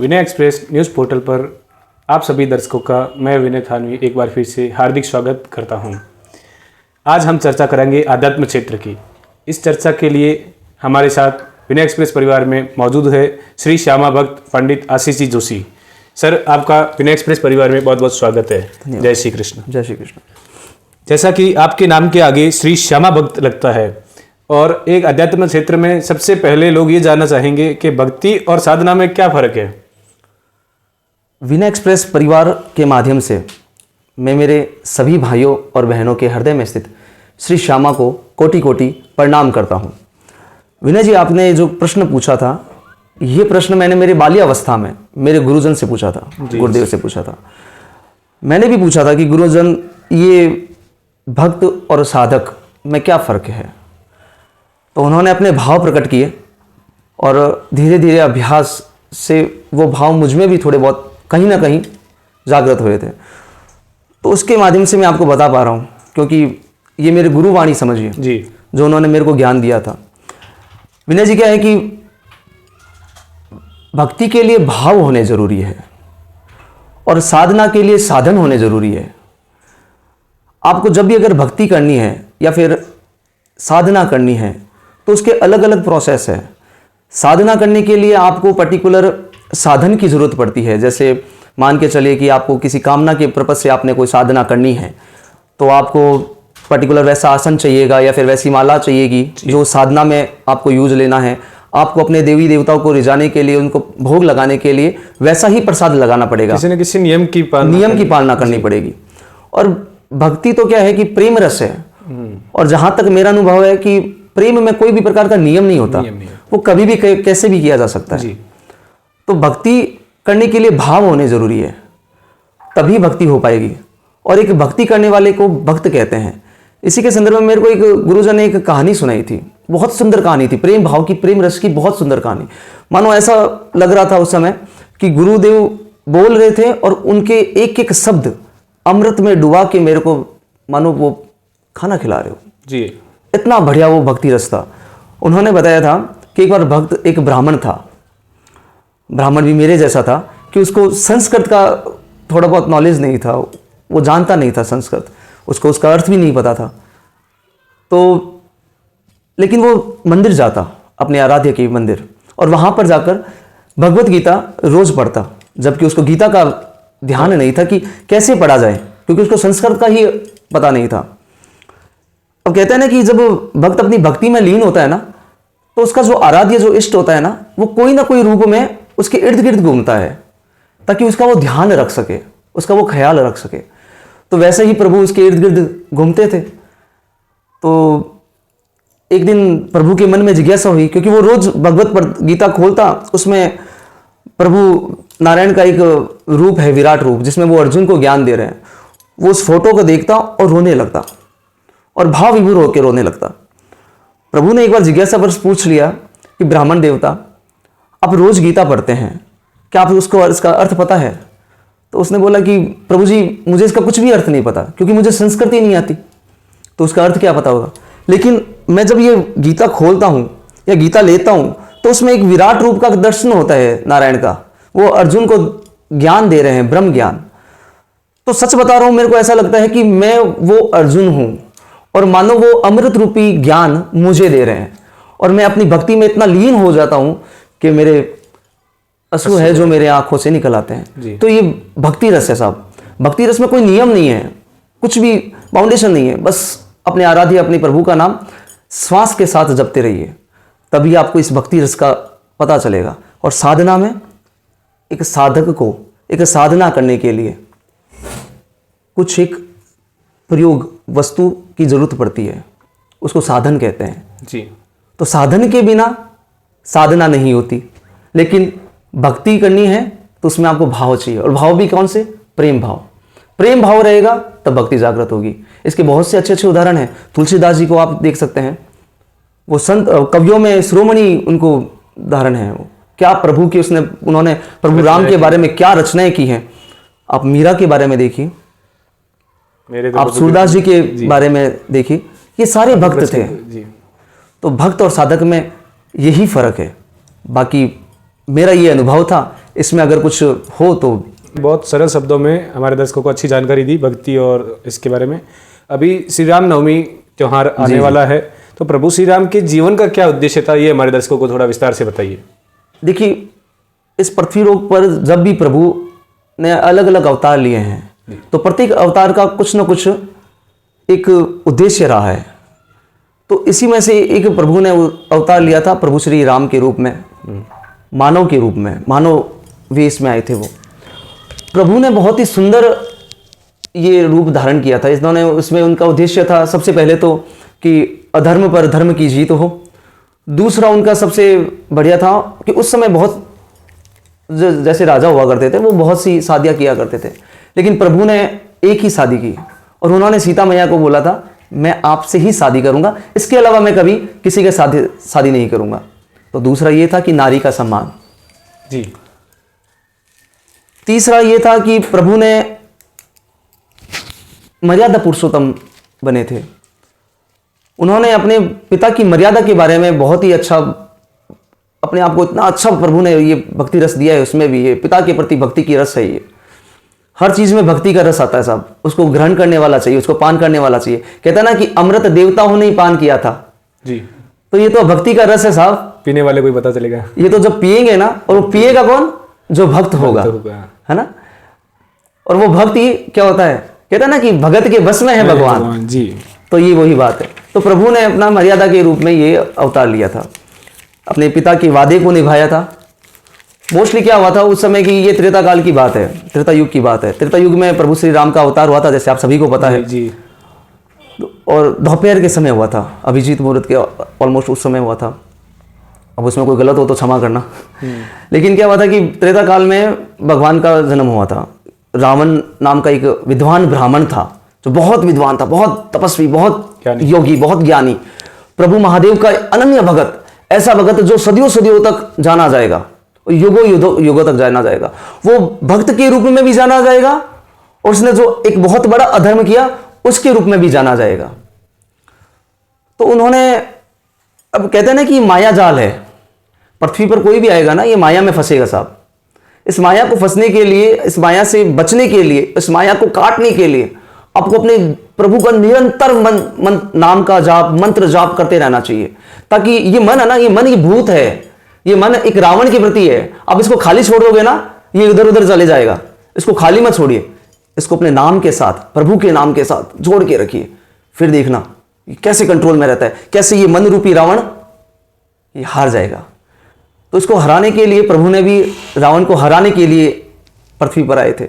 विनय express news portal पर आप सभी दर्शकों का मैं विनय थानवी एक बार फिर से हार्दिक स्वागत करता हूं। आज हम चर्चा करेंगे आध्यात्म क्षेत्र की। इस चर्चा के लिए हमारे साथ विनय एक्सप्रेस परिवार में मौजूद है श्री श्यामा भक्त पंडित आशीष जी जोशी। सर, आपका विनय एक्सप्रेस परिवार में बहुत बहुत स्वागत है। जय श्री कृष्ण। जय श्री कृष्ण। जैसा कि आपके नाम के आगे श्री श्यामा भक्त लगता है और एक अध्यात्म क्षेत्र में सबसे पहले लोग ये जानना चाहेंगे कि भक्ति और साधना में क्या फर्क है। विनय एक्सप्रेस परिवार के माध्यम से मैं मेरे सभी भाइयों और बहनों के हृदय में स्थित श्री श्यामा को कोटि कोटि प्रणाम करता हूँ। विनय जी, आपने जो प्रश्न पूछा था, ये प्रश्न मैंने मेरे बाल्यावस्था में मेरे गुरुजन से पूछा था, गुरुदेव से पूछा था। मैंने भी पूछा था कि गुरुजन, ये भक्त और साधक में क्या फ़र्क है। तो उन्होंने अपने भाव प्रकट किए और धीरे धीरे अभ्यास से वो भाव मुझ में भी थोड़े बहुत कहीं ना कहीं जागृत हुए थे। तो उसके माध्यम से मैं आपको बता पा रहा हूँ, क्योंकि ये मेरे गुरुवाणी समझिए जी, जो उन्होंने मेरे को ज्ञान दिया था। विनय जी, क्या है कि भक्ति के लिए भाव होने जरूरी है और साधना के लिए साधन होने जरूरी है। आपको जब भी अगर भक्ति करनी है या फिर साधना करनी है तो उसके अलग अलग प्रोसेस है। साधना करने के लिए आपको पर्टिकुलर साधन की जरूरत पड़ती है। जैसे मान के चलिए कि आपको किसी कामना के पर्पज से आपने कोई साधना करनी है, तो आपको पर्टिकुलर वैसा आसन चाहिएगा या फिर वैसी माला चाहिएगी जो साधना में आपको यूज लेना है। आपको अपने देवी देवताओं को रिझाने के लिए, उनको भोग लगाने के लिए वैसा ही प्रसाद लगाना पड़ेगा। किसी न किसी नियम की पालना करनी पड़ेगी। और भक्ति तो क्या है कि प्रेम रस है। और जहां तक मेरा अनुभव है कि प्रेम में कोई भी प्रकार का नियम नहीं होता, वो कभी भी कैसे भी किया जा सकता है। तो भक्ति करने के लिए भाव होने जरूरी है, तभी भक्ति हो पाएगी। और एक भक्ति करने वाले को भक्त कहते हैं। इसी के संदर्भ में मेरे को एक गुरुजन ने एक कहानी सुनाई थी, बहुत सुंदर कहानी थी, प्रेम भाव की, प्रेम रस की बहुत सुंदर कहानी। मानो ऐसा लग रहा था उस समय कि गुरुदेव बोल रहे थे और उनके एक एक शब्द अमृत में डुबा के मेरे को मानो वो खाना खिला रहे हो जी। इतना बढ़िया वो भक्ति रस था। उन्होंने बताया था कि एक बार भक्त, एक ब्राह्मण था, ब्राह्मण भी मेरे जैसा था कि उसको संस्कृत का थोड़ा बहुत नॉलेज नहीं था, वो जानता नहीं था संस्कृत, उसको उसका अर्थ भी नहीं पता था। तो लेकिन वो मंदिर जाता, अपने आराध्य के मंदिर, और वहाँ पर जाकर भगवत गीता रोज पढ़ता, जबकि उसको गीता का ध्यान नहीं था कि कैसे पढ़ा जाए, क्योंकि उसको संस्कृत का ही पता नहीं था। अब कहते हैं ना कि जब भक्त अपनी भक्ति में लीन होता है ना, तो उसका जो आराध्य, जो इष्ट होता है ना, वो कोई ना कोई रूप में उसके इर्द गिर्द घूमता है, ताकि उसका वो ध्यान रख सके, उसका वो ख्याल रख सके। तो वैसे ही प्रभु उसके इर्द गिर्द घूमते थे। तो एक दिन प्रभु के मन में जिज्ञासा हुई, क्योंकि वो रोज भगवत गीता खोलता, उसमें प्रभु नारायण का एक रूप है, विराट रूप, जिसमें वो अर्जुन को ज्ञान दे रहे हैं। वो उस फोटो को देखता और रोने लगता, और भाव विभोर होकर रोने लगता। प्रभु ने एक बार जिज्ञासा वर्ष पूछ लिया कि ब्राह्मण देवता, आप रोज गीता पढ़ते हैं, क्या आप उसको इसका अर्थ पता है? तो उसने बोला कि प्रभु जी, मुझे इसका कुछ भी अर्थ नहीं पता, क्योंकि मुझे संस्कृत ही नहीं आती, तो उसका अर्थ क्या पता होगा। लेकिन मैं जब ये गीता खोलता हूँ या गीता लेता हूँ, तो उसमें एक विराट रूप का दर्शन होता है नारायण का, वो अर्जुन को ज्ञान दे रहे हैं, ब्रह्म ज्ञान। तो सच बता रहा हूँ, मेरे को ऐसा लगता है कि मैं वो अर्जुन हूँ और मानो वो अमृत रूपी ज्ञान मुझे दे रहे हैं, और मैं अपनी भक्ति में इतना लीन हो जाता हूँ कि मेरे अश्रु है जो मेरे आंखों से निकल आते हैं। तो ये भक्ति रस है साहब। भक्ति रस में कोई नियम नहीं है, कुछ भी फाउंडेशन नहीं है, बस अपने आराध्य, अपने प्रभु का नाम श्वास के साथ जपते रहिए, तभी आपको इस भक्ति रस का पता चलेगा। और साधना में एक साधक को एक साधना करने के लिए कुछ एक प्रयोग वस्तु की जरूरत पड़ती है, उसको साधन कहते हैं जी। तो साधन के बिना साधना नहीं होती। लेकिन भक्ति करनी है तो उसमें आपको भाव चाहिए, और भाव भी कौन से? प्रेम भाव। प्रेम भाव रहेगा तब भक्ति जागृत होगी। इसके बहुत से अच्छे अच्छे उदाहरण हैं। तुलसीदास जी को आप देख सकते हैं, वो संत कवियों में शिरोमणि उनको उदाहरण है। वो क्या प्रभु की उन्होंने प्रभु राम के बारे में क्या रचनाएं की हैं। आप मीरा के बारे में देखिए, आप सूरदास जी के बारे में देखिए, ये सारे भक्त थे। तो भक्त और साधक में यही फर्क है। बाकी मेरा ये अनुभव था इसमें अगर कुछ हो तो। बहुत सरल शब्दों में हमारे दर्शकों को अच्छी जानकारी दी भक्ति और इसके बारे में। अभी श्री राम नवमी त्योहार आने वाला है, तो प्रभु श्री राम के जीवन का क्या उद्देश्य था, ये हमारे दर्शकों को थोड़ा विस्तार से बताइए। देखिए, इस पृथ्वी लोक पर जब भी प्रभु ने अलग अलग अवतार लिए हैं, तो प्रत्येक अवतार का कुछ न कुछ एक उद्देश्य रहा है। तो इसी में से एक प्रभु ने अवतार लिया था, प्रभु श्री राम के रूप में, मानव के रूप में, मानव वेश में आए थे वो। प्रभु ने बहुत ही सुंदर ये रूप धारण किया था। इन्होंने उसमें उनका उद्देश्य था सबसे पहले तो कि अधर्म पर धर्म की जीत हो। दूसरा उनका सबसे बढ़िया था कि उस समय बहुत जैसे राजा हुआ करते थे, वो बहुत सी शादियाँ किया करते थे, लेकिन प्रभु ने एक ही शादी की और उन्होंने सीता मैया को बोला था, मैं आपसे ही शादी करूंगा, इसके अलावा मैं कभी किसी के साथ शादी नहीं करूंगा। तो दूसरा ये था कि नारी का सम्मान जी। तीसरा ये था कि प्रभु ने मर्यादा पुरुषोत्तम बने थे। उन्होंने अपने पिता की मर्यादा के बारे में बहुत ही अच्छा, अपने आप को इतना अच्छा प्रभु ने ये भक्ति रस दिया है। उसमें भी ये पिता के प्रति भक्ति की रस है। ये हर चीज में भक्ति का रस आता है साहब। उसको ग्रहण करने वाला चाहिए, उसको पान करने वाला चाहिए। कहता ना कि अमृत देवताओं ने ही पान किया था जी। तो ये तो भक्ति का रस है साहब। पीने वाले को ही पता चलेगा। ये तो जब पिएंगे ना, और वो पिएगा कौन? जो भक्त होगा, है ना। और वो भक्ति क्या होता है, कहता है ना कि भगत के बस में है भगवान जी। तो ये वही बात है। तो प्रभु ने अपना मर्यादा के रूप में ये अवतार लिया था, अपने पिता के वादे को निभाया था। मोस्टली क्या हुआ था उस समय की, ये त्रेता काल की बात है, त्रेता युग की बात है। त्रेता युग में प्रभु श्री राम का अवतार हुआ था, जैसे आप सभी को पता है जी। और दोपहर के समय हुआ था, अभिजीत मुहूर्त के ऑलमोस्ट उस समय हुआ था। अब उसमें कोई गलत हो तो क्षमा करना। लेकिन क्या हुआ था कि त्रेता काल में भगवान का जन्म हुआ था। रावण नाम का एक विद्वान ब्राह्मण था, जो बहुत विद्वान था, बहुत तपस्वी, बहुत योगी, बहुत ज्ञानी, प्रभु महादेव का अनन्य भगत, ऐसा भगत जो सदियों सदियों तक जाना जाएगा, युगों युगों तक जाना जाएगा। वो भक्त के रूप में भी जाना जाएगा और उसने जो एक बहुत बड़ा अधर्म किया उसके रूप में भी जाना जाएगा। तो उन्होंने, अब कहते हैं ना कि माया जाल है, पृथ्वी पर कोई भी आएगा ना, ये माया में फंसेगा साहब। इस माया को फंसने के लिए, इस माया से बचने के लिए, इस माया को काटने के लिए आपको अपने प्रभु का निरंतर नाम का जाप, मंत्र जाप करते रहना चाहिए, ताकि ये मन है ना, ये मन ये भूत है, ये मन एक रावण के प्रति है। अब इसको खाली छोड़ दोगे ना, ये इधर उधर चले जाएगा। इसको खाली मत छोड़िए, इसको अपने नाम के साथ, प्रभु के नाम के साथ जोड़ के रखिए, फिर देखना कैसे कंट्रोल में रहता है, कैसे ये मन रूपी रावण ये हार जाएगा। तो इसको हराने के लिए प्रभु ने भी रावण को हराने के लिए पृथ्वी पर आए थे।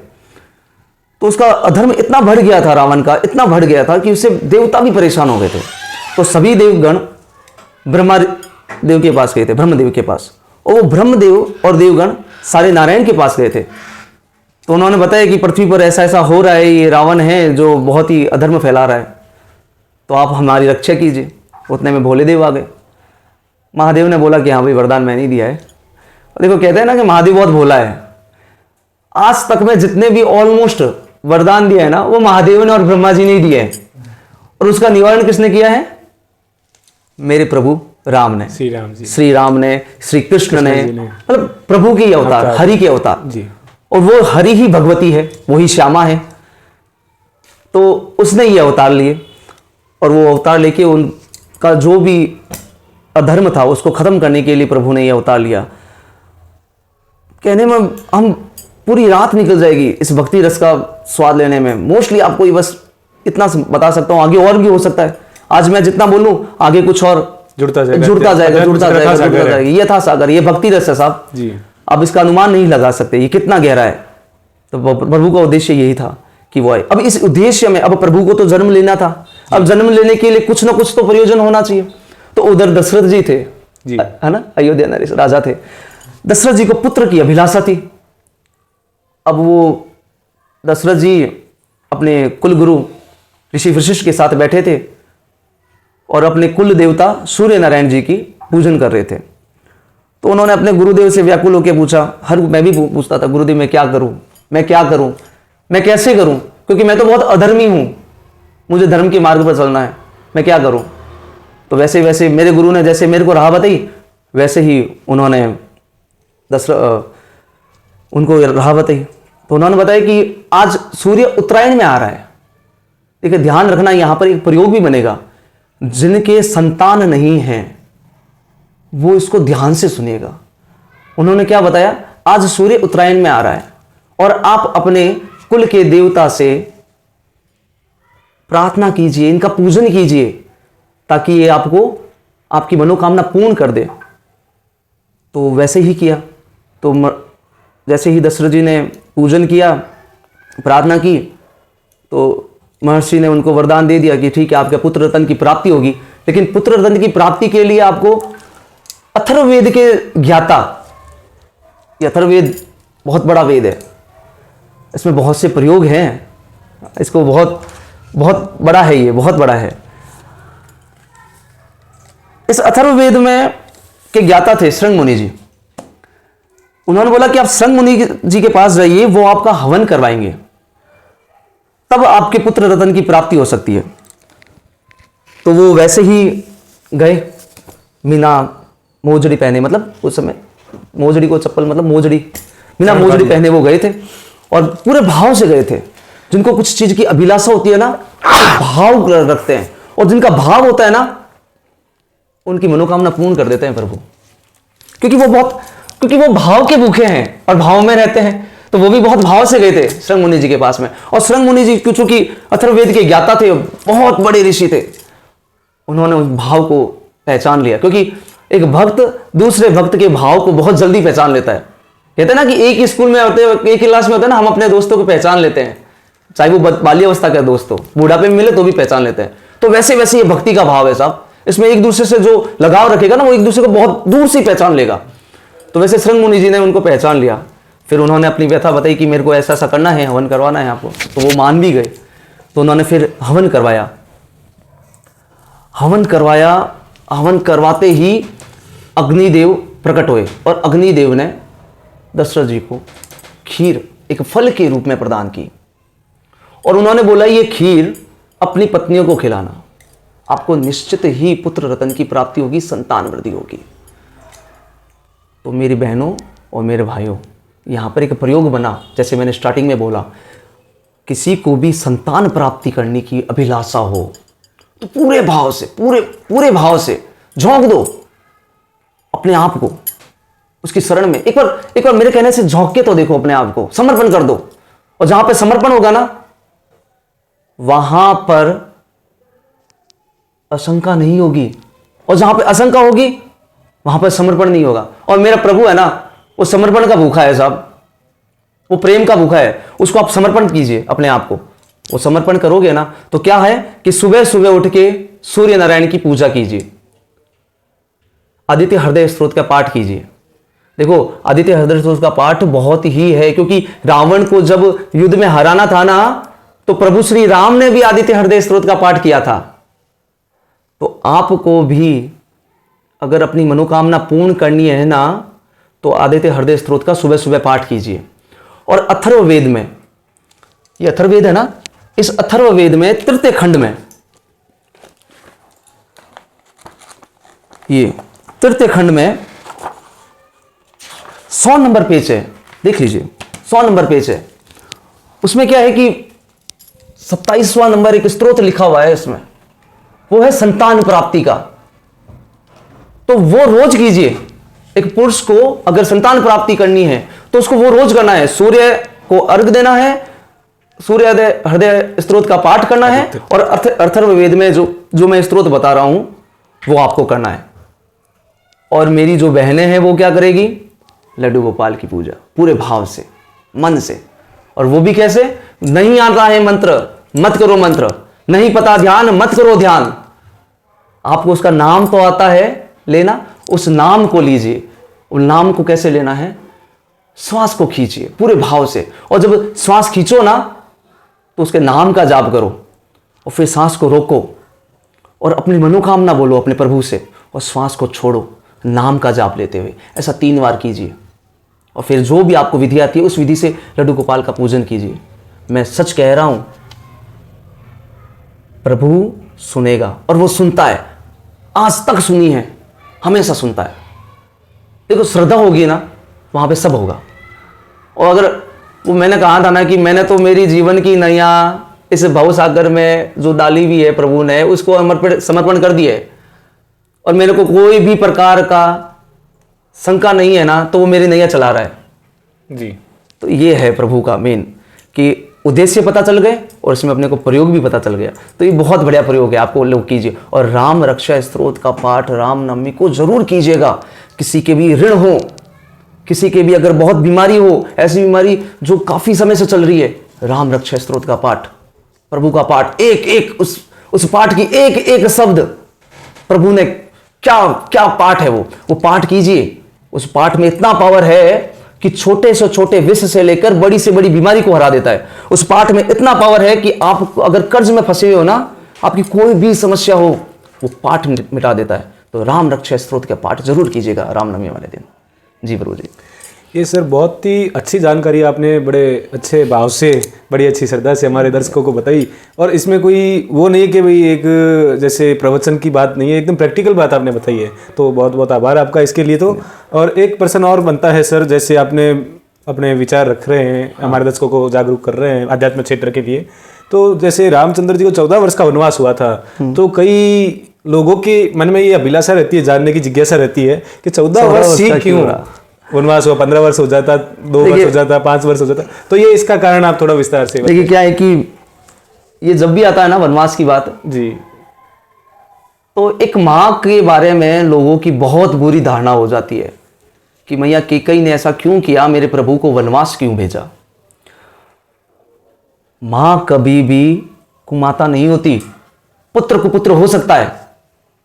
तो उसका अधर्म इतना बढ़ गया था, रावण का इतना बढ़ गया था कि उससे देवता भी परेशान हो गए थे। तो सभी देवगण ब्रह्मा देव के पास गए थे, ब्रह्मदेव के पास, और वो ब्रह्मदेव और देवगण सारे नारायण के पास गए थे। तो उन्होंने बताया कि पृथ्वी पर ऐसा ऐसा हो रहा है, ये रावण है जो बहुत ही अधर्म फैला रहा है, तो आप हमारी रक्षा कीजिए। उतने में भोले देव आ गए। महादेव ने बोला कि हाँ भाई, वरदान मैंने ही दिया है। और देखो, कहते हैं ना कि महादेव बहुत भोला है। आज तक में जितने भी ऑलमोस्ट वरदान दिया है ना, वो महादेव ने और ब्रह्मा जी ने ही दिया है, और उसका निवारण किसने किया है? मेरे प्रभु राम ने, श्री राम जी, श्री राम ने, श्री कृष्ण ने, मतलब प्रभु के अवतार, हरि के अवतार जी। और वो हरि ही भगवती है, वही श्यामा है। तो उसने ये अवतार लिए, और वो अवतार लेके उनका जो भी अधर्म था उसको खत्म करने के लिए प्रभु ने ये अवतार लिया। कहने में हम पूरी रात निकल जाएगी इस भक्ति रस का स्वाद लेने में। मोस्टली आपको ये बस इतना बता सकता हूँ, आगे और भी हो सकता है। आज मैं जितना बोलूं, आगे कुछ और जुड़ता जाएगा। ये था सागर, ये भक्ति रस है साहब जी। अब इसका अनुमान नहीं लगा सकते ये कितना गहरा है। तो प्रभु का उद्देश्य यही था कि वो आए। अब इस उद्देश्य में, अब प्रभु को तो जन्म लेना था, अब जन्म लेने के लिए कुछ ना कुछ तो प्रयोजन होना चाहिए। तो उधर दशरथ जी थे जी, है ना, अयोध्या नरेश राजा थे। दशरथ जी को पुत्र की अभिलाषा थी। अब वो दशरथ जी अपने कुल गुरु ऋषि वशिष्ठ के साथ बैठे थे और अपने कुल देवता सूर्य नारायण जी की पूजन कर रहे थे। तो उन्होंने अपने गुरुदेव से व्याकुल होकर पूछा, मैं भी पूछता था, गुरुदेव मैं क्या करूं, मैं क्या करूं, मैं कैसे करूं, क्योंकि मैं तो बहुत अधर्मी हूं, मुझे धर्म के मार्ग पर चलना है, मैं क्या करूं। तो वैसे वैसे मेरे गुरु ने जैसे मेरे को राह बताई, वैसे ही उन्होंने उनको राह बताई। तो उन्होंने बताया कि आज सूर्य उत्तरायण में आ रहा है। देखिए ध्यान रखना, यहां पर एक प्रयोग भी बनेगा। जिनके संतान नहीं हैं वो इसको ध्यान से सुनिएगा। उन्होंने क्या बताया, आज सूर्य उत्तरायण में आ रहा है और आप अपने कुल के देवता से प्रार्थना कीजिए, इनका पूजन कीजिए ताकि ये आपको आपकी मनोकामना पूर्ण कर दे। तो वैसे ही किया। तो जैसे ही दशरथ जी ने पूजन किया, प्रार्थना की, तो महर्षि ने उनको वरदान दे दिया कि ठीक है, आपके पुत्र रत्न की प्राप्ति होगी। लेकिन पुत्र रत्न की प्राप्ति के लिए आपको अथर्ववेद के ज्ञाता, ये अथर्ववेद बहुत बड़ा वेद है, इसमें बहुत से प्रयोग हैं, इसको बहुत बहुत बड़ा है, ये बहुत बड़ा है। इस अथर्ववेद में के ज्ञाता थे श्रृंग मुनि जी। उन्होंने बोला कि आप श्रृंग मुनि जी के पास जाइए, वो आपका हवन करवाएंगे, तब आपके पुत्र रत्न की प्राप्ति हो सकती है। तो वो वैसे ही गए, मीना मोजड़ी पहने, मतलब उस समय मोजड़ी को चप्पल मतलब मोजड़ी, बिना मोजड़ी पहने वो गए थे और पूरे भाव से गए थे। जिनको कुछ चीज की अभिलाषा होती है ना, भाव रखते हैं, और जिनका भाव होता है ना, उनकी मनोकामना पूर्ण कर देते हैं प्रभु। क्योंकि वो भाव के भूखे हैं और भाव में रहते हैं। तो वो भी बहुत भाव से गए थे श्रृंग मुनि जी के पास में। और श्रृंग मुनि जी चूंकि अथर्ववेद के ज्ञाता थे, बहुत बड़े ऋषि थे, उन्होंने उस भाव को पहचान लिया। क्योंकि एक भक्त दूसरे भक्त के भाव को बहुत जल्दी पहचान लेता है। कहते हैं ना कि एक ही स्कूल में होते हैं, एक ही क्लास में होते हैं ना, हम अपने दोस्तों को पहचान लेते हैं, चाहे वो बाल्यावस्था का दोस्त हो, बुढ़ापे में मिले तो भी पहचान लेते हैं। तो वैसे वैसे ये भक्ति का भाव है साहब। इसमें एक दूसरे से जो लगाव रखेगा ना, वो एक दूसरे को बहुत दूर से पहचान लेगा। तो वैसे श्रृंग मुनि जी ने उनको पहचान लिया। फिर उन्होंने अपनी व्यथा बताई कि मेरे को ऐसा ऐसा करना है, हवन करवाना है आपको। तो वो मान भी गए। तो उन्होंने फिर हवन करवाया। हवन करवाते ही अग्निदेव प्रकट हुए और अग्निदेव ने दशरथ जी को खीर एक फल के रूप में प्रदान की। और उन्होंने बोला, ये खीर अपनी पत्नियों को खिलाना, आपको निश्चित ही पुत्र रत्न की प्राप्ति होगी, संतान वृद्धि होगी। तो मेरी बहनों और मेरे भाइयों, यहां पर एक प्रयोग बना, जैसे मैंने स्टार्टिंग में बोला, किसी को भी संतान प्राप्ति करने की अभिलाषा हो तो पूरे भाव से, पूरे भाव से झोंक दो अपने आप को उसकी शरण में। एक बार मेरे कहने से झोंक के तो देखो अपने आप को, समर्पण कर दो। और जहां पे समर्पण होगा ना, वहां पर अशंका नहीं होगी, और जहां पे अशंका होगी वहां पर समर्पण नहीं होगा। और मेरा प्रभु है ना, वो समर्पण का भूखा है साहब, वो प्रेम का भूखा है। उसको आप समर्पण कीजिए अपने आप को। वो समर्पण करोगे ना, तो क्या है कि सुबह सुबह उठ के सूर्य नारायण की पूजा कीजिए, आदित्य हृदय स्तोत्र का पाठ कीजिए। देखो, आदित्य हृदय स्तोत्र का पाठ बहुत ही है, क्योंकि रावण को जब युद्ध में हराना था ना, तो प्रभु श्री राम ने भी आदित्य हृदय स्तोत्र का पाठ किया था। तो आपको भी अगर अपनी मनोकामना पूर्ण करनी है ना, तो आदित्य हृदय स्तोत्र का सुबह सुबह पाठ कीजिए। और अथर्ववेद में, ये अथर्ववेद है ना, इस अथर्ववेद में तृतीय खंड में, ये तृतीय खंड में 100 नंबर पेज है, देख लीजिए 100 नंबर पेज है। उसमें क्या है कि 27वां नंबर एक स्तोत्र लिखा हुआ है इसमें, वो है संतान प्राप्ति का। तो वो रोज कीजिए। एक पुरुष को अगर संतान प्राप्ति करनी है तो उसको वो रोज करना है। सूर्य को अर्घ देना है, सूर्य हृदय स्तोत्र का पाठ करना है, और अथर्ववेद में जो मैं स्तोत्र बता रहा हूं वो आपको करना है। और मेरी जो बहनें हैं वो क्या करेगी, लड्डू गोपाल की पूजा पूरे भाव से, मन से। और वो भी कैसे, नहीं आता है मंत्र मत करो मंत्र, नहीं पता ध्यान मत करो ध्यान। आपको उसका नाम तो आता है लेना, उस नाम को लीजिए। उस नाम को कैसे लेना है, श्वास को खींचिए पूरे भाव से। और जब श्वास खींचो ना, तो उसके नाम का जाप करो, और फिर सांस को रोको और अपनी मनोकामना बोलो अपने प्रभु से, और श्वास को छोड़ो नाम का जाप लेते हुए। ऐसा 3 बार कीजिए। और फिर जो भी आपको विधि आती है उस विधि से लड्डू गोपाल का पूजन कीजिए। मैं सच कह रहा हूं, प्रभु सुनेगा, और वो सुनता है, आज तक सुनी है, हमेशा सुनता है। देखो, श्रद्धा होगी ना, वहां पे सब होगा। और अगर वो मैंने कहा था ना कि मैंने तो मेरी जीवन की नैया इस भव सागर में जो डाली हुई है प्रभु ने उसको समर्पण कर दिया है, और मेरे को कोई भी प्रकार का शंका नहीं है ना, तो वो मेरी नैया चला रहा है जी। तो ये है प्रभु का मेन, कि उद्देश्य पता चल गए और इसमें अपने को प्रयोग भी पता चल गया। तो ये बहुत बढ़िया प्रयोग है, आपको लोग कीजिए। और राम रक्षा स्तोत्र का पाठ रामनवमी को जरूर कीजिएगा। किसी के भी ऋण हो, किसी के भी अगर बहुत बीमारी हो, ऐसी बीमारी जो काफी समय से चल रही है, राम रक्षा स्तोत्र का पाठ, प्रभु का पाठ, एक एक उस पाठ की एक एक शब्द प्रभु ने क्या क्या पाठ है वो पाठ कीजिए। उस पाठ में इतना पावर है कि छोटे से छोटे विष से लेकर बड़ी से बड़ी बीमारी को हरा देता है। उस पाठ में इतना पावर है कि आप अगर कर्ज में फंसे हुए हो ना, आपकी कोई भी समस्या हो, वो पाठ मिटा देता है। तो राम रक्षा स्तोत्र का पाठ जरूर कीजिएगा रामनवमी वाले दिन। जी प्रभु जी। ये सर बहुत ही अच्छी जानकारी आपने बड़े अच्छे भाव से, बड़ी अच्छी श्रद्धा से हमारे दर्शकों को बताई। और इसमें कोई वो नहीं कि भाई एक जैसे प्रवचन की बात नहीं है, एकदम प्रैक्टिकल बात आपने बताई है। तो बहुत बहुत आभार आपका इसके लिए। तो और एक प्रश्न और बनता है सर, जैसे आपने अपने विचार रख रहे हैं, हमारे दर्शकों को जागरूक कर रहे हैं आध्यात्म क्षेत्र के लिए। तो जैसे रामचंद्र जी को 14 वर्ष का वनवास हुआ था, तो कई लोगों के मन में ये अभिलाषा रहती है, जानने की जिज्ञासा रहती है कि 14 वर्ष ही क्यों वनवास हुआ, 15 वर्ष हो जाता, 2 वर्ष हो जाता, 5 वर्ष हो जाता। तो ये इसका कारण आप थोड़ा विस्तार से देखिए। क्या है कि ये जब भी आता है ना वनवास की बात जी, तो एक माँ के बारे में लोगों की बहुत बुरी धारणा हो जाती है कि मैया कैकेयी ने ऐसा क्यों किया, मेरे प्रभु को वनवास क्यों भेजा। माँ कभी भी कुमाता नहीं होती, पुत्र कुपुत्र हो सकता है,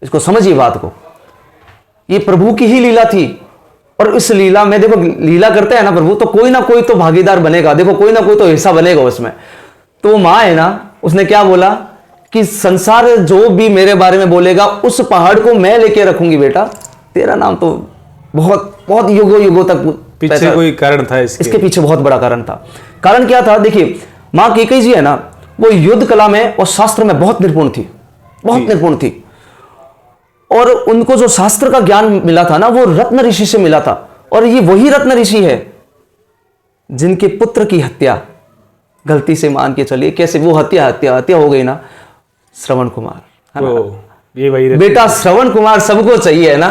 इसको समझिए बात को। ये प्रभु की ही लीला थी, और इस लीला में देखो, लीला करते हैं ना प्रभु, तो कोई ना कोई तो भागीदार बनेगा, देखो कोई ना कोई तो हिस्सा बनेगा उसमें। तो वो माँ है ना, उसने क्या बोला कि संसार जो भी मेरे बारे में बोलेगा, उस पहाड़ को मैं लेके रखूंगी बेटा, तेरा नाम तो बहुत बहुत युगों युगों तक। पीछे कोई कारण था इसके पीछे बहुत बड़ा कारण था। कारण क्या था? देखिए, माँ कैकेयी जी है ना, वो युद्ध कला में और शास्त्र में बहुत निपुण थी, बहुत निपुण थी। और उनको जो शास्त्र का ज्ञान मिला था ना, वो रत्न ऋषि से मिला था। और ये वही रत्न ऋषि है जिनके पुत्र की हत्या, गलती से मान के चलिए, कैसे वो हत्या हो गई ना, श्रवण कुमार, है ना? ये वही बेटा श्रवण कुमार सबको चाहिए, है ना?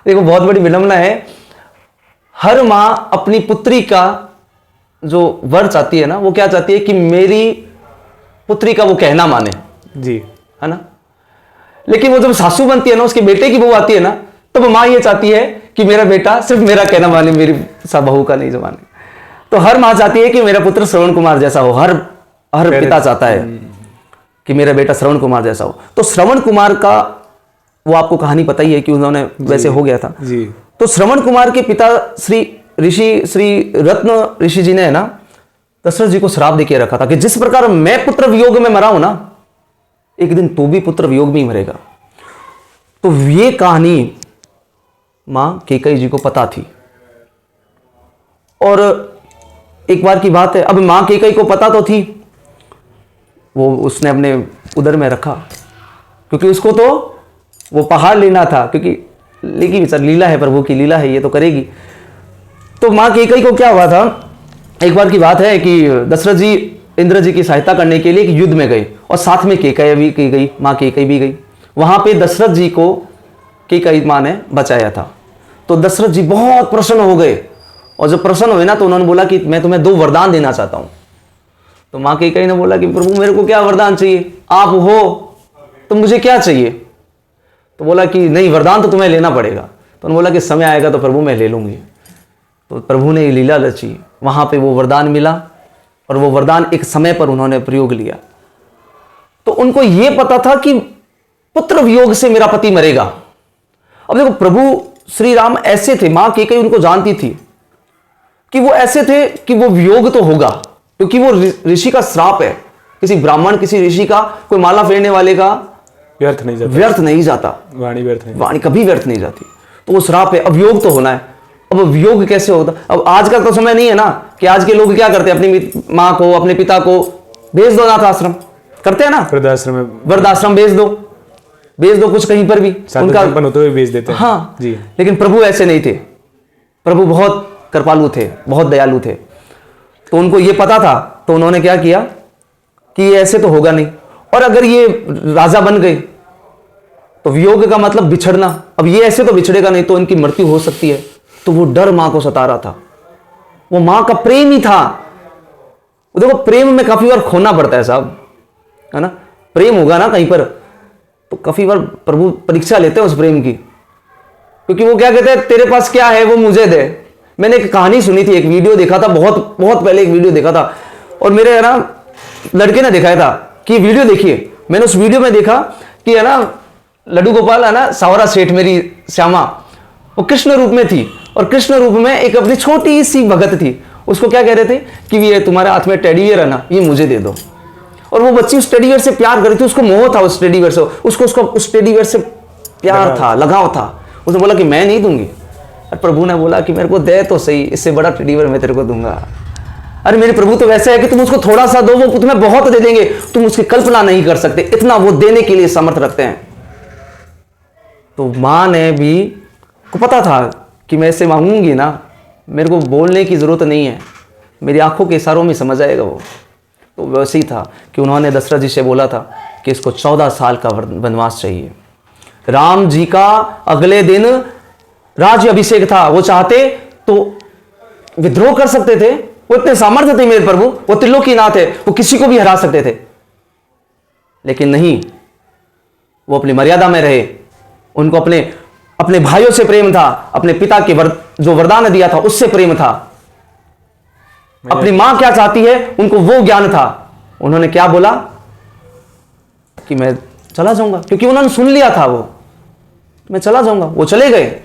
देखो बहुत बड़ी विडंबना है। हर माँ अपनी पुत्री का जो वर चाहती है ना, वो क्या चाहती है कि मेरी पुत्री का वो कहना माने जी, है ना। लेकिन वो जब सासू बनती है ना, उसके बेटे की बहू आती है ना, तो वो माँ ये चाहती है कि मेरा बेटा सिर्फ मेरा कहना माने, मेरी बहू का नहीं जमाने। तो हर माँ चाहती है कि मेरा पुत्र श्रवण कुमार जैसा हो, हर पिता चाहता है कि मेरा बेटा श्रवण कुमार जैसा हो। तो श्रवण कुमार का वो आपको कहानी पता ही है कि उन्होंने वैसे हो गया था जी। तो श्रवण कुमार के पिता श्री रत्न ऋषि जी ने, है ना, दशरथ जी को श्राप देके रखा था कि जिस प्रकार मैं पुत्र वियोग में मरा हूं ना, एक दिन तू भी पुत्र वियोग में ही मरेगा। तो ये कहानी मां कैकेयी जी को पता थी। और एक बार की बात है, अब मां कैकेयी को पता तो थी, वो उसने अपने उदर में रखा, क्योंकि उसको तो वो पहाड़ लेना था, क्योंकि लेगी विचार, लीला है, प्रभु की लीला है, ये तो करेगी। तो मां कैकेयी को क्या हुआ था, एक बार की बात है कि दशरथ जी इंद्र जी की सहायता करने के लिए एक युद्ध में गए, और साथ में कैकेयी भी की गई, मां कैकेयी भी गई। वहां पे दशरथ जी को कैकेयी मां ने बचाया था। तो दशरथ जी बहुत प्रसन्न हो गए, और जब प्रसन्न हुए ना, तो उन्होंने बोला कि मैं तुम्हें 2 वरदान देना चाहता हूं। तो मां कैकेयी ने बोला कि प्रभु मेरे को क्या वरदान चाहिए, आप हो तो मुझे क्या चाहिए। तो बोला कि नहीं, वरदान तो तुम्हें लेना पड़ेगा। तो उन्होंने बोला कि समय आएगा तो प्रभु मैं ले लूंगी। तो प्रभु ने लीला रची, वहां पे वो वरदान मिला, और वो वरदान एक समय पर उन्होंने प्रयोग लिया। तो उनको यह पता था कि पुत्र वियोग से मेरा पति मरेगा। अब देखो, प्रभु श्री राम ऐसे थे, मां कैकेयी उनको जानती थी कि वो ऐसे थे कि वो वियोग तो होगा, क्योंकि वो ऋषि का श्राप है। किसी ब्राह्मण, किसी ऋषि का, कोई माला फेरने वाले का व्यर्थ नहीं जाता, वाणी कभी व्यर्थ नहीं जाती। तो वो श्राप है, अब वियोग तो होना है। अब वियोग कैसे होता? अब आज का तो समय नहीं है ना कि आज के लोग क्या करते हैं, अपनी माँ को, अपने पिता को भेज दो अनाथ आश्रम, करते हैं ना, वृद्धाश्रम भेज दो कुछ कहीं पर भी, उनका होते हुए भेज देते हैं। हाँ जी। लेकिन प्रभु ऐसे नहीं थे। प्रभु बहुत कृपालु थे, बहुत दयालु थे। तो उनको ये पता था, तो उन्होंने क्या किया कि ऐसे तो होगा नहीं, और अगर ये राजा बन गए तो वियोग का मतलब बिछड़ना, अब ये ऐसे तो बिछड़ेगा नहीं, तो इनकी मृत्यु हो सकती है। तो वो डर मां को सता रहा था, वो मां का प्रेम ही था। देखो प्रेम में काफी बार खोना पड़ता है साहब, है ना। प्रेम होगा ना कहीं पर, तो काफी बार प्रभु परीक्षा लेते हैं उस प्रेम की, क्योंकि वो क्या कहते हैं, तेरे पास क्या है वो मुझे दे। मैंने एक कहानी सुनी थी, एक वीडियो देखा था, बहुत बहुत पहले एक वीडियो देखा था, और मेरे है ना लड़के ने दिखाया था कि वीडियो देखिए। मैंने उस वीडियो में देखा कि है ना लड्डू गोपाल है ना, सावरा सेठ मेरी श्यामा, वो कृष्ण रूप में थी, और कृष्ण रूप में एक अपनी छोटी सी भगत थी। उसको क्या कह रहे थे कि ये तुम्हारे हाथ में टेडी बियर है ना, ये मुझे दे दो। और वो बच्ची उस टेडी बियर से प्यार कर रही थी, उसको मोह था उस टेडी बियर से, उसको उस टेडी बियर से प्यार था, लगाव था। उसने बोला कि मैं नहीं दूंगी। और प्रभु ने बोला कि मेरे को दे तो सही, इससे बड़ा टेडी बियर मैं तेरे को दूंगा। अरे मेरे प्रभु तो वैसे है कि तुम उसको थोड़ा सा दो, वो तुम्हें बहुत दे देंगे, तुम उसकी कल्पना नहीं कर सकते, इतना वो देने के लिए समर्थ रखते हैं। तो मां ने भी को पता था कि मैं इससे मांगूंगी ना, मेरे को बोलने की जरूरत नहीं है, मेरी आंखों के इशारों में समझ आएगा वो। तो वैसे ही था कि उन्होंने दशरथ जी से बोला था कि इसको 14 साल का वनवास चाहिए। राम जी का अगले दिन राज्य अभिषेक था, वो चाहते तो विद्रोह कर सकते थे, वो इतने सामर्थ्य थे मेरे प्रभु, वो त्रिलोकीनाथ है, वो किसी को भी हरा सकते थे, लेकिन नहीं, वो अपनी मर्यादा में रहे। उनको अपने भाइयों से प्रेम था, अपने पिता के जो वरदान दिया था उससे प्रेम था, अपनी मां क्या चाहती है उनको वो ज्ञान था। उन्होंने क्या बोला कि मैं चला जाऊंगा, क्योंकि उन्होंने सुन लिया था वो, मैं चला जाऊंगा। वो चले गए,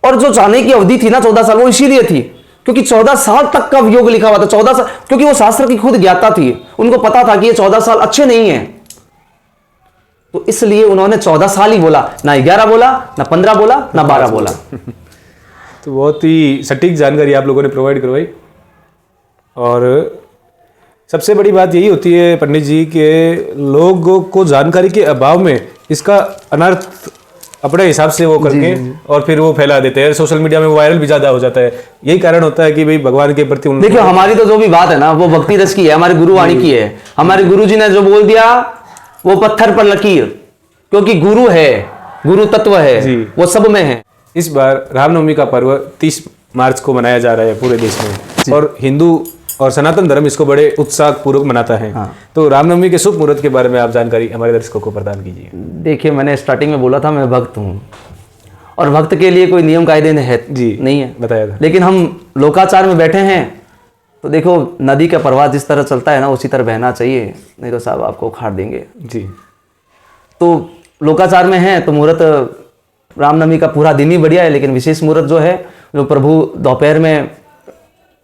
और जो जाने की अवधि थी ना 14 साल, वो इसीलिए थी क्योंकि 14 साल तक का योग लिखा हुआ था। 14 साल, क्योंकि वो शास्त्र की खुद ज्ञाता थी, उनको पता था कि ये 14 साल अच्छे नहीं है, तो इसलिए उन्होंने 14 साल ही बोला, ना 11 बोला, ना 15 बोला, ना 12 बोला। तो बहुत ही सटीक जानकारी आप लोगों ने प्रोवाइड करवाई। और सबसे बड़ी बात यही होती है पंडित जी के लोगों को जानकारी के अभाव में इसका अनर्थ अपने हिसाब से वो करके और फिर वो फैला देते हैं, सोशल मीडिया में वायरल भी ज्यादा हो जाता है। यही कारण होता है कि भाई भगवान के प्रति देखिए हमारी तो जो भी बात है ना वो भक्ति रस की है, हमारी गुरुवाणी की है। हमारे गुरु जी ने जो बोल दिया वो पत्थर पर लकीर, क्योंकि गुरु है, गुरु तत्व है, वो सब में है। इस बार रामनवमी का पर्व 30 मार्च को मनाया जा रहा है पूरे देश में, और हिंदू और सनातन धर्म इसको बड़े उत्साह पूर्वक मनाता है। तो रामनवमी के शुभ मुहूर्त के बारे में आप जानकारी हमारे दर्शकों को प्रदान कीजिए। देखिए मैंने स्टार्टिंग में बोला था मैं भक्त हूँ, और भक्त के लिए कोई नियम कायदे नहीं है, बताया था। लेकिन हम लोकाचार में बैठे हैं, तो देखो नदी का प्रवाह जिस तरह चलता है ना उसी तरह बहना चाहिए, नहीं तो साहब आपको उखाड़ देंगे जी। तो लोकाचार में है तो मुहूर्त रामनवमी का पूरा दिन ही बढ़िया है, लेकिन विशेष मुहूर्त जो है जो प्रभु दोपहर में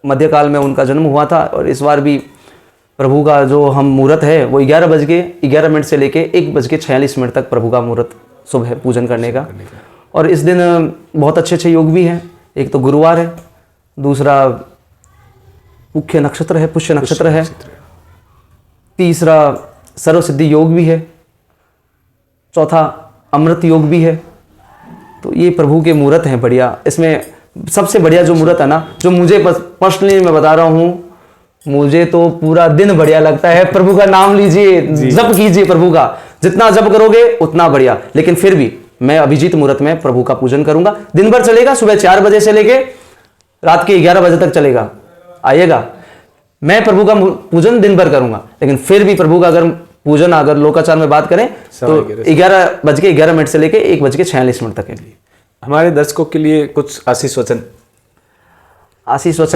मध्यकाल में उनका जन्म हुआ था, और इस बार भी प्रभु का जो हम मुहूर्त है वो 11:11 से लेके 1:46 तक प्रभु का मुहूर्त शुभ है पूजन करने का। और इस दिन बहुत अच्छे अच्छे योग भी हैं। एक तो गुरुवार है, दूसरा मुख्य नक्षत्र है, पुष्य नक्षत्र है, तीसरा सर्व सिद्धि योग भी है, चौथा अमृत योग भी है। तो ये प्रभु के मुहूर्त हैं बढ़िया। इसमें सबसे बढ़िया जो मुहूर्त है ना, जो मुझे पर्सनली मैं बता रहा हूँ, मुझे तो पूरा दिन बढ़िया लगता है। प्रभु का नाम लीजिए, जप कीजिए प्रभु का, जितना जप करोगे उतना बढ़िया। लेकिन फिर भी मैं अभिजीत मुहूर्त में प्रभु का पूजन करूंगा। दिन भर चलेगा, सुबह 4 बजे से लेके रात के 11 बजे तक चलेगा। आइएगा, मैं प्रभु का पूजन दिन भर करूंगा, लेकिन फिर भी प्रभु का अगर पूजन अगर लोकाचार में बात करें तो 11:11 से लेके 1:46 तक है। हमारे दर्शकों के लिए कुछ आशीष वचन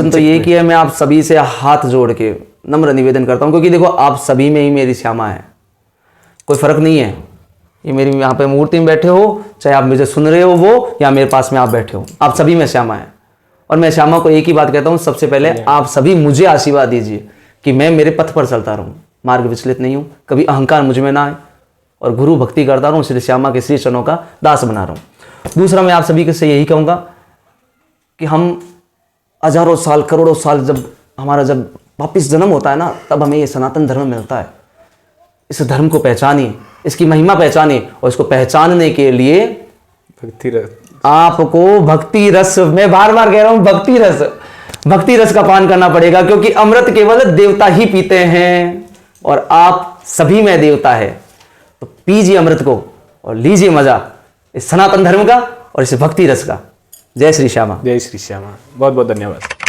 तो ये कि मैं आप सभी से हाथ जोड़ के नम्र निवेदन करता हूं, क्योंकि देखो आप सभी में ही मेरी श्यामा है, कोई फर्क नहीं है। ये मेरी यहाँ पे मूर्ति में बैठे हो, चाहे आप मुझे सुन रहे हो वो, या मेरे पास में आप बैठे हो, आप सभी में श्यामा है। और मैं श्यामा को एक ही बात कहता हूँ, सबसे पहले आप सभी मुझे आशीर्वाद दीजिए कि मैं मेरे पथ पर चलता रहूँ, मार्ग विचलित नहीं हूँ, कभी अहंकार मुझ में ना आए, और गुरु भक्ति करता रहूँ, श्री श्यामा के श्री चरणों का दास बना रहा हूँ। दूसरा मैं आप सभी से यही कहूँगा कि हम हजारों साल करोड़ों साल जब वापिस जन्म होता है ना, तब हमें ये सनातन धर्म मिलता है। इस धर्म को पहचानिए, इसकी महिमा पहचानिए, और इसको पहचानने के लिए आपको भक्ति रस, मैं बार बार कह रहा हूं भक्ति रस का पान करना पड़ेगा, क्योंकि अमृत केवल देवता ही पीते हैं और आप सभी में देवता है। तो पीजिए अमृत को और लीजिए मजा इस सनातन धर्म का और इस भक्ति रस का। जय श्री श्यामा। जय श्री श्यामा। बहुत बहुत धन्यवाद।